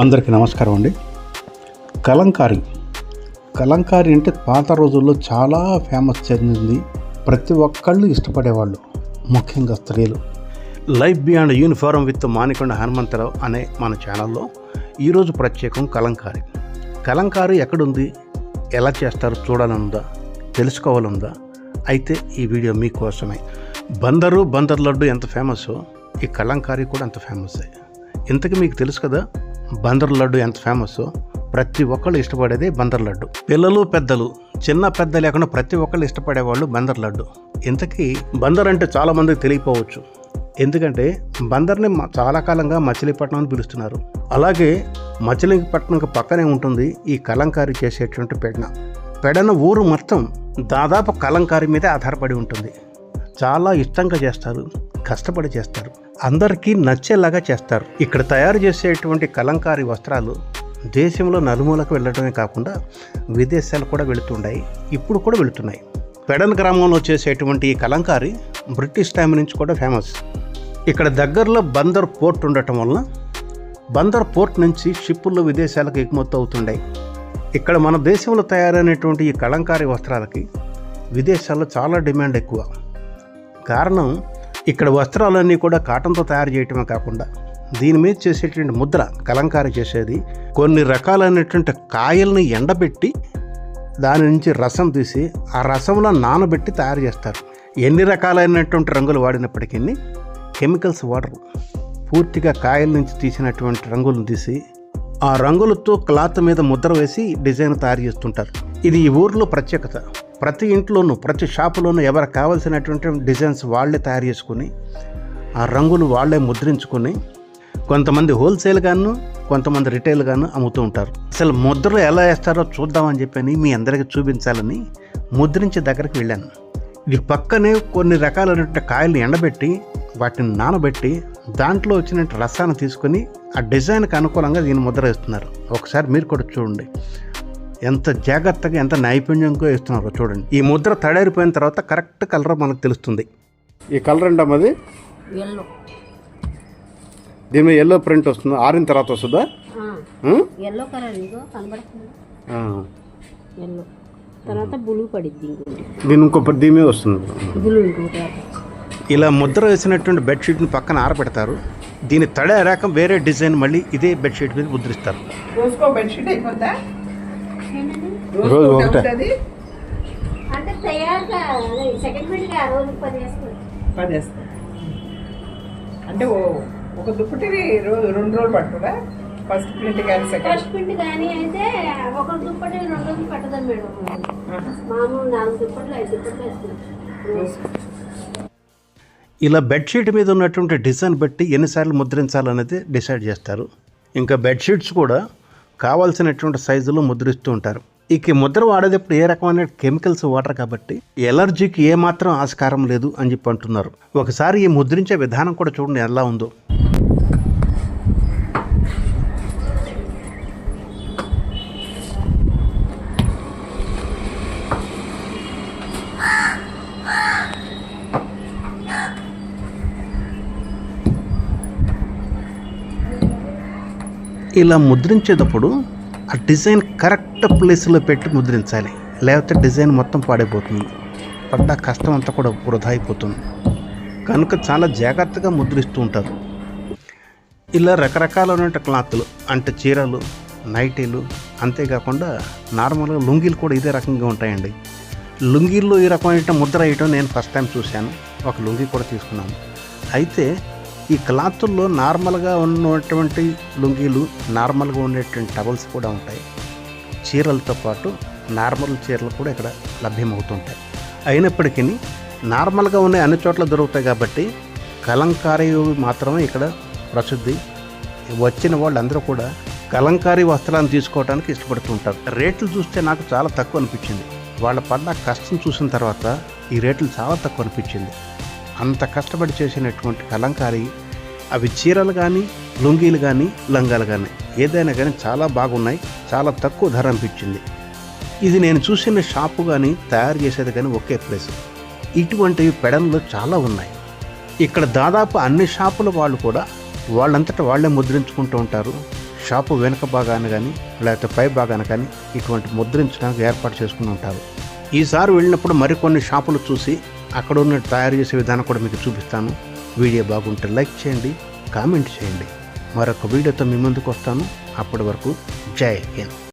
అందరికీ నమస్కారం అండి. కలంకారీ అంటే పాత రోజుల్లో చాలా ఫేమస్ చెందింది. ప్రతి ఒక్కళ్ళు ఇష్టపడేవాళ్ళు, ముఖ్యంగా స్త్రీలు. Life beyond uniform with Manikonda Hanumantha Rao మన ఛానల్లో ఈరోజు ప్రత్యేకం కలంకారీ ఎక్కడుంది, ఎలా చేస్తారు చూడాలనుందా, తెలుసుకోవాలందా? అయితే ఈ వీడియో మీకోసమే. బందర్ లడ్డు ఎంత ఫేమస్సో ఈ కలంకారీ కూడా అంత ఫేమస్సే. ఇంతకీ మీకు తెలుసు కదా బందర్ లడ్డు ఎంత ఫేమస్సో? ప్రతి ఒక్కళ్ళు ఇష్టపడేది బందర్ లడ్డు. పిల్లలు పెద్దలు, చిన్న పెద్ద లేకుండా ప్రతి ఒక్కళ్ళు ఇష్టపడేవాళ్ళు బందర్ లడ్డు. ఇంతకీ బందర్ అంటే చాలామందికి తెలియకపోవచ్చు. ఎందుకంటే బందర్ని చాలా కాలంగా మచిలీపట్నం అని పిలుస్తున్నారు. అలాగే మచిలీపట్నంకి పక్కనే ఉంటుంది ఈ కలంకారీ చేసేటువంటి పెడన ఊరు మొత్తం దాదాపు కలంకారీ మీదే ఆధారపడి ఉంటుంది. చాలా ఇష్టంగా చేస్తారు, కష్టపడి చేస్తారు, అందరికీ నచ్చేలాగా చేస్తారు. ఇక్కడ తయారు చేసేటువంటి కలంకారీ వస్త్రాలు దేశంలో నలుమూలకు వెళ్ళడమే కాకుండా విదేశాలు కూడా వెళుతున్నాయి, ఇప్పుడు కూడా వెళుతున్నాయి. పెడన్ గ్రామంలో చేసేటువంటి ఈ కలంకారీ బ్రిటిష్ టైం నుంచి కూడా ఫేమస్. ఇక్కడ దగ్గరలో బందర్ పోర్ట్ ఉండటం వలన బందర్ పోర్ట్ నుంచి షిప్పుల్లో విదేశాలకు ఎగుమతి అవుతుంటాయి. ఇక్కడ మన దేశంలో తయారైనటువంటి ఈ కలంకారీ వస్త్రాలకి విదేశాల్లో చాలా డిమాండ్ ఎక్కువ. కారణం ఇక్కడ వస్త్రాలన్నీ కూడా కాటన్తో తయారు చేయటమే కాకుండా దీని మీద చేసేటువంటి ముద్ర కలంకారీ చేసేది కొన్ని రకాలైనటువంటి కాయల్ని ఎండబెట్టి దాని నుంచి రసం తీసి ఆ రసంలో నానబెట్టి తయారు చేస్తారు. ఎన్ని రకాలైనటువంటి రంగులు వాడినప్పటికీ కెమికల్స్ వాడరు. పూర్తిగా కాయల నుంచి తీసినటువంటి రంగులను తీసి ఆ రంగులతో క్లాత్ మీద ముద్ర వేసి డిజైన్ తయారు చేస్తుంటారు. ఇది ఈ ఊరిలో ప్రత్యేకత. ప్రతి ఇంట్లోనూ ప్రతి షాపులోనూ ఎవరికి కావాల్సినటువంటి డిజైన్స్ వాళ్ళే తయారు చేసుకుని ఆ రంగులు వాళ్ళే ముద్రించుకొని కొంతమంది హోల్సేల్గాను కొంతమంది రిటైల్గాను అమ్ముతూ ఉంటారు. అసలు ముద్రలు ఎలా వేస్తారో చూద్దామని చెప్పని మీ అందరికీ చూపించాలని ముద్రించే దగ్గరికి వెళ్ళాను. ఇది పక్కనే కొన్ని రకాలైనటువంటి కాయలు ఎండబెట్టి వాటిని నానబెట్టి దాంట్లో వచ్చినట్టు రసాన్ని తీసుకొని ఆ డిజైన్కి అనుకూలంగా దీన్ని ముద్ర వేస్తున్నారు. ఒకసారి మీరు కూడా చూడండి ఎంత జాగ్రత్తగా ఎంత నైపుణ్యంగా వేస్తున్నారో చూడండి. ఈ ముద్ర తడారిపోయిన తర్వాత కరెక్ట్ కలర్ మనకు తెలుస్తుంది. ఈ కలర్ అంటే అది దీని మీద ఎల్లో ప్రింట్ వస్తుంది. ఆరిన తర్వాత వస్తుందా? ఎల్లో కలర్ తర్వాత బ్లూ పడిద్ది. దీని ఇంకో దీని మీద వస్తుంది బ్లూ. ఇలా ముద్ర వేసినటువంటి బెడ్షీట్ని పక్కన ఆరబెడతారు. దీన్ని తడారాక వేరే డిజైన్ మళ్ళీ ఇదే బెడ్షీట్ మీద ముద్రిస్తారు. రోజు ఒకటే అంటే ఒక దుప్పటి రోజు 2 రోజులు పడుతుందా? ఫస్ట్ ప్రింట్ కానీ సెకండ్ ప్రింట్ కానీ అయితే ఒక దుప్పటి 2 రోజులు పట్టదా మేడం. మామూలు 4 దుప్పట్లు 5 దుప్పట్లు వేస్తున్నాం. ఇలా బెడ్షీట్ మీద ఉన్నటువంటి డిజైన్ బట్టి ఎన్నిసార్లు ముద్రించాలనేది డిసైడ్ చేస్తారు. ఇంకా బెడ్షీట్స్ కూడా కావాల్సినటువంటి సైజులో ముద్రిస్తూ ఉంటారు. ఇక ముద్ర వాడేటప్పుడు ఏ రకమైన కెమికల్స్ వాటర్ కాబట్టి ఎలర్జీకి ఏమాత్రం ఆస్కారం లేదు అని చెప్పి అంటున్నారు. ఒకసారి ఈ ముద్రించే విధానం కూడా చూడండి ఎలా ఉందో. ఇలా ముద్రించేటప్పుడు ఆ డిజైన్ కరెక్ట్ ప్లేస్లో పెట్టి ముద్రించాలి, లేకపోతే డిజైన్ మొత్తం పాడైపోతుంది. పడ్డ కష్టం అంతా కూడా వృధా అయిపోతుంది. కనుక చాలా జాగ్రత్తగా ముద్రిస్తూ ఉంటారు. ఇలా రకరకాలైన క్లాత్లు అంటే చీరలు, నైటీలు, అంతేకాకుండా నార్మల్గా లుంగీలు కూడా ఇదే రకంగా ఉంటాయండి. లుంగీల్లో ఈ రకమైన ముద్ర వేయటం నేను ఫస్ట్ టైం చూశాను. ఒక లుంగీ కూడా తీసుకున్నాను. అయితే ఈ క్లాతుల్లో నార్మల్గా ఉన్నటువంటి లుంగీలు, నార్మల్గా ఉండేటువంటి టవల్స్ కూడా ఉంటాయి. చీరలతో పాటు నార్మల్ చీరలు కూడా ఇక్కడ లభ్యమవుతుంటాయి. అయినప్పటికీ నార్మల్గా ఉన్న అన్ని చోట్ల దొరుకుతాయి కాబట్టి కలంకారీ మాత్రమే ఇక్కడ ప్రసిద్ధి. వచ్చిన వాళ్ళందరూ కూడా కలంకారీ వస్త్రాలను తీసుకోవడానికి ఇష్టపడుతుంటారు. రేట్లు చూస్తే నాకు చాలా తక్కువ అనిపించింది. వాళ్ళ పడ్డ కష్టం చూసిన తర్వాత ఈ రేట్లు చాలా తక్కువ అనిపించింది. అంత కష్టపడి చేసినటువంటి కలంకారీ, అవి చీరలు కానీ లుంగీలు కానీ లంగాలు కానీ ఏదైనా కానీ చాలా బాగున్నాయి. చాలా తక్కువ ధర అనిపించింది. ఇది నేను చూసిన షాపు కానీ తయారు చేసేది కానీ ఒకే ప్లేస్. ఇటువంటివి పెడన్లో చాలా ఉన్నాయి. ఇక్కడ దాదాపు అన్ని షాపుల వాళ్ళు కూడా వాళ్ళంతటా వాళ్ళే ముద్రించుకుంటూ ఉంటారు. షాపు వెనుక భాగాన కానీ లేకపోతే పై భాగాన కానీ ఇటువంటి ముద్రించడానికి ఏర్పాటు చేసుకుని ఉంటారు. ఈసారి వెళ్ళినప్పుడు మరికొన్ని షాపులు చూసి అక్కడ ఉన్న తయారు చేసే విధానం కూడా మీకు చూపిస్తాను. వీడియో బాగుంటే లైక్ చేయండి, కామెంట్ చేయండి. మరొక వీడియోతో మీ ముందుకు వస్తాను. అప్పటి వరకు జై హింద్.